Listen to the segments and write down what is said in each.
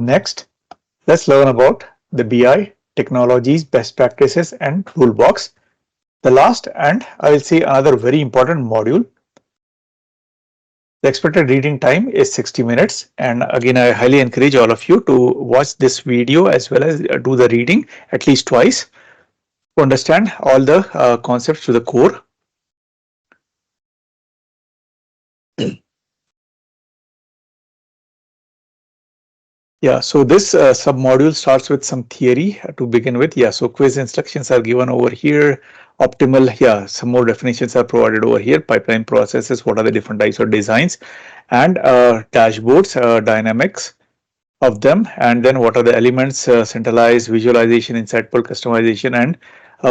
Next, let's learn about the BI technologies, best practices, and toolbox. The last and I will say another very important module. The expected reading time is 60 minutes, and again I highly encourage all of you to watch this video as well as do the reading at least twice to understand all the concepts to the core. Yeah, so this sub-module starts with some theory to begin with. Yeah, so quiz instructions are given over here. Optimal, yeah, some more definitions are provided over here. Pipeline processes, what are the different types of designs, and dashboards, dynamics of them, and then what are the elements, centralized, visualization, insightful, customization, and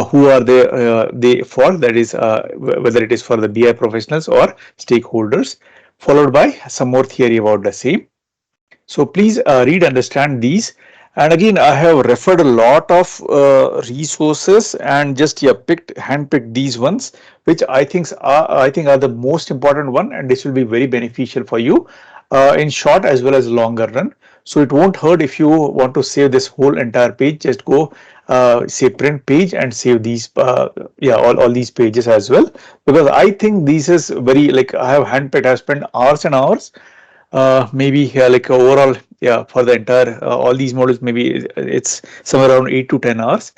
who are they for, that is whether it is for the BI professionals or stakeholders, followed by some more theory about the same. So please read, understand these. And again, I have referred a lot of resources and just handpicked these ones, which I think are the most important one, and this will be very beneficial for you in short as well as longer run. So it won't hurt if you want to save this whole entire page. Just go say print page and save these all these pages as well, because I think this is very, like, I have handpicked. I have spent hours and hours, maybe like overall, yeah, for the entire all these modules, maybe it's somewhere around 8 to 10 hours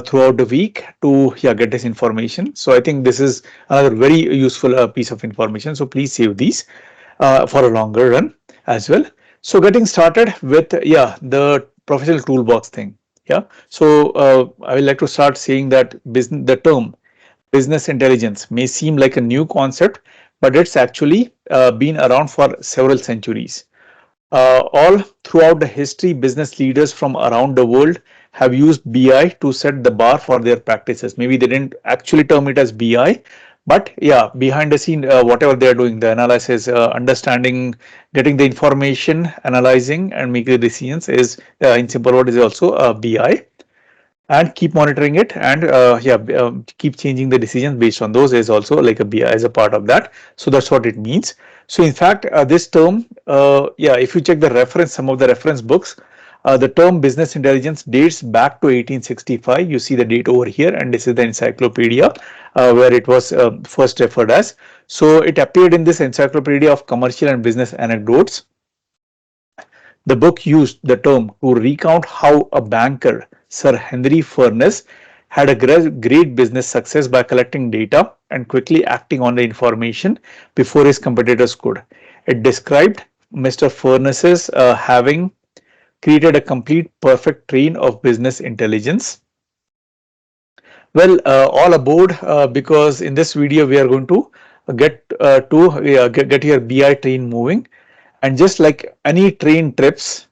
throughout the week to get this information. So I think this is another very useful piece of information. So please save these for a longer run as well. So getting started with the professional toolbox thing. Yeah, so I would like to start saying that the term business intelligence may seem like a new concept, but it's actually been around for several centuries. All throughout the history, business leaders from around the world have used BI to set the bar for their practices. Maybe they didn't actually term it as BI, but yeah, behind the scene, whatever they are doing, the analysis, understanding, getting the information, analyzing, and making the decisions is, in simple word, is also BI. And keep monitoring it, and keep changing the decisions based on those is also like a BI as a part of that. So that's what it means. So in fact, this term, if you check the reference, some of the reference books, the term business intelligence dates back to 1865. You see the date over here, and this is the encyclopedia where it was first referred as. So it appeared in this encyclopedia of commercial and business anecdotes. The book used the term to recount how a banker, Sir Henry Furness, had a great business success by collecting data and quickly acting on the information before his competitors could. It described Mr. Furness's having created a complete perfect train of business intelligence. Well, all aboard, because in this video we are going to get your BI train moving. And just like any train trips,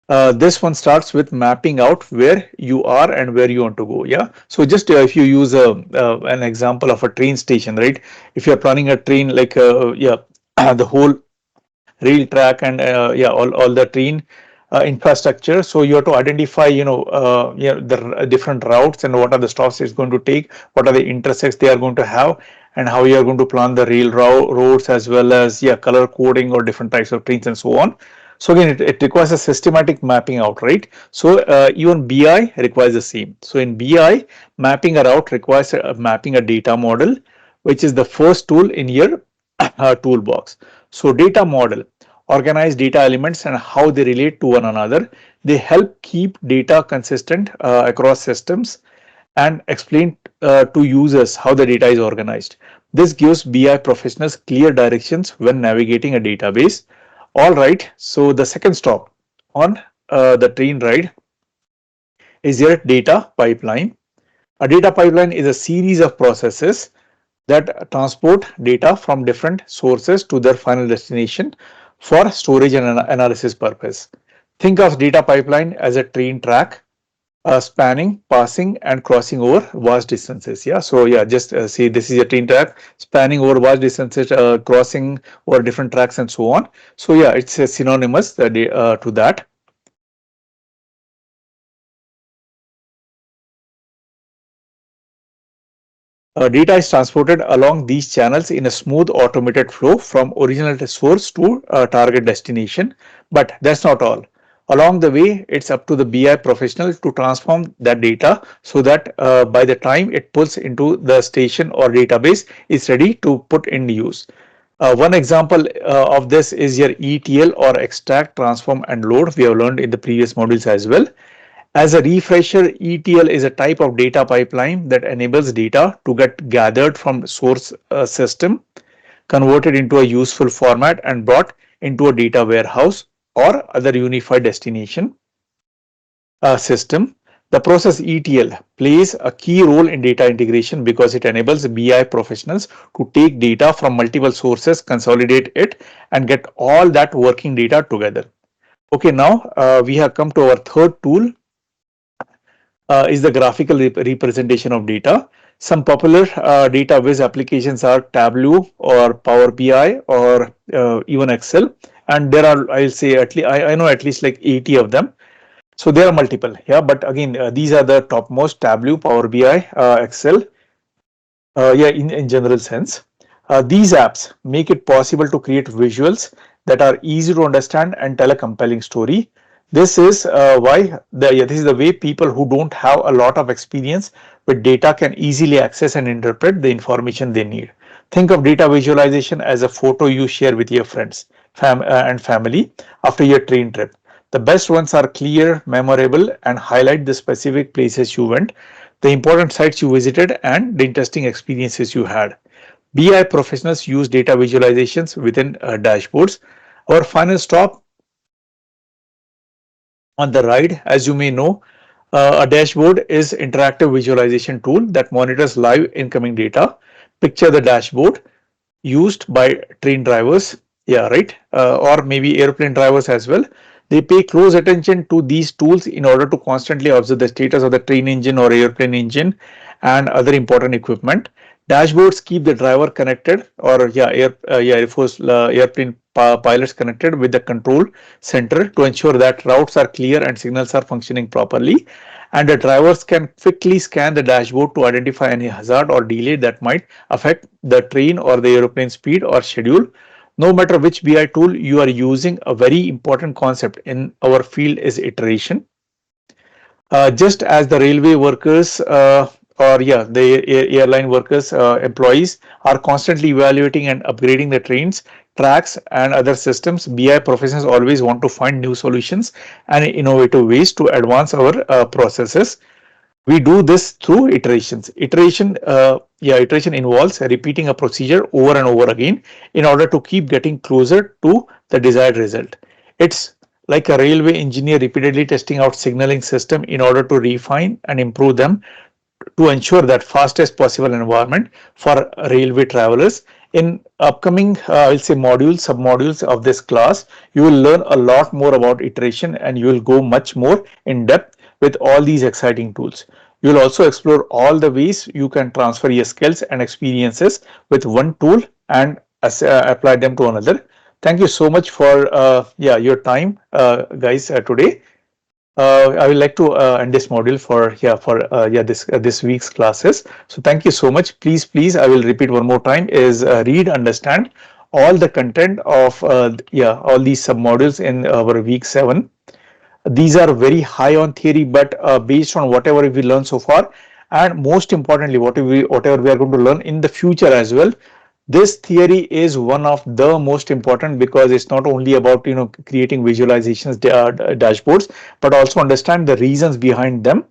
this one starts with mapping out where you are and where you want to go. Yeah. So just if you use an example of a train station, right? If you're planning a train, like the whole rail track and all the train infrastructure. So you have to identify, the different routes and what are the stops it's going to take, what are the intersects they are going to have, and how you are going to plan the rail roads, as well as color coding or different types of trains and so on. So again, it requires a systematic mapping out, right? So even BI requires the same. So in BI, mapping a route requires mapping a data model, which is the first tool in your toolbox. So data model organize data elements and how they relate to one another. They help keep data consistent across systems and explain to users how the data is organized. This gives BI professionals clear directions when navigating a database. All right, so the second stop on the train ride is your data pipeline. A data pipeline is a series of processes that transport data from different sources to their final destination for storage and analysis purpose. Think of data pipeline as a train track spanning, passing, and crossing over vast distances. Yeah, so just see, this is a train track spanning over vast distances, crossing over different tracks and so on. So it's synonymous to that. Data is transported along these channels in a smooth automated flow from original source to target destination. But that's not all. Along the way, it's up to the BI professional to transform that data so that by the time it pulls into the station or database, it's ready to put in use. One example of this is your ETL or extract, transform, and load. We have learned in the previous modules as well. As a refresher, ETL is a type of data pipeline that enables data to get gathered from source system, converted into a useful format, and brought into a data warehouse or other unified destination system. The process ETL plays a key role in data integration because it enables BI professionals to take data from multiple sources, consolidate it, and get all that working data together. Okay, now we have come to our third tool, is the graphical representation of data. Some popular data viz applications are Tableau or Power BI or even Excel, and there are, I'll say, at least I know at least like 80 of them. So there are multiple, yeah, but again, these are the topmost: Tableau, Power BI, Excel, yeah, in general sense. These apps make it possible to create visuals that are easy to understand and tell a compelling story. This is this is the way people who don't have a lot of experience with data can easily access and interpret the information they need. Think of data visualization as a photo you share with your friends and family after your train trip. The best ones are clear, memorable, and highlight the specific places you went, the important sites you visited, and the interesting experiences you had. BI professionals use data visualizations within dashboards. Our final stop on the right, as you may know, a dashboard is interactive visualization tool that monitors live incoming data. Picture the dashboard used by train drivers, yeah, right, or maybe airplane drivers as well. They pay close attention to these tools in order to constantly observe the status of the train engine or airplane engine and other important equipment. Dashboards keep the driver connected, or Air Force airplane pilots connected with the control center to ensure that routes are clear and signals are functioning properly. And the drivers can quickly scan the dashboard to identify any hazard or delay that might affect the train or the aeroplane speed or schedule. No matter which BI tool you are using, a very important concept in our field is iteration. Just as the railway workers the airline workers, employees are constantly evaluating and upgrading the trains, tracks, and other systems, BI professionals always want to find new solutions and innovative ways to advance our processes. We do this through iterations. Iteration involves repeating a procedure over and over again in order to keep getting closer to the desired result. It's like a railway engineer repeatedly testing out signaling system in order to refine and improve them to ensure that fastest possible environment for railway travelers. In upcoming, I'll say modules, submodules of this class, you will learn a lot more about iteration and you will go much more in depth with all these exciting tools. You will also explore all the ways you can transfer your skills and experiences with one tool and apply them to another. Thank you so much for your time, guys, today. I would like to end this module for this week's classes. So thank you so much. Please, I will repeat one more time: is read, understand all the content of all these submodules in our week 7. These are very high on theory, but based on whatever we learned so far, and most importantly, whatever we are going to learn in the future as well. This theory is one of the most important because it's not only about creating visualizations, dashboards, but also understand the reasons behind them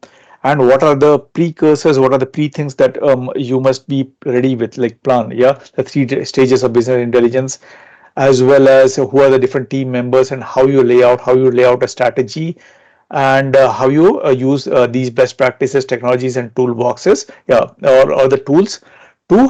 and what are the precursors, what are the pre-things that you must be ready with, like plan, the 3 stages of business intelligence, as well as who are the different team members and how you lay out a strategy, and how you use these best practices, technologies, and toolboxes, or the tools to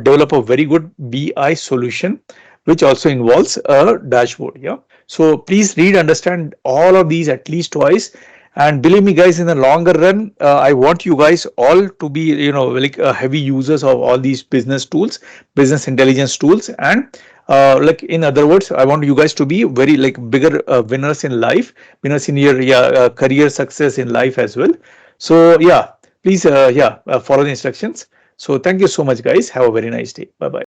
develop a very good BI solution, which also involves a dashboard. So please read, understand all of these at least twice, and believe me, guys, in the longer run, I want you guys all to be like heavy users of all these business tools, business intelligence tools, and like in other words, I want you guys to be very like bigger winners in life, winners in your career success in life as well. So please follow the instructions. So thank you so much, guys. Have a very nice day. Bye bye.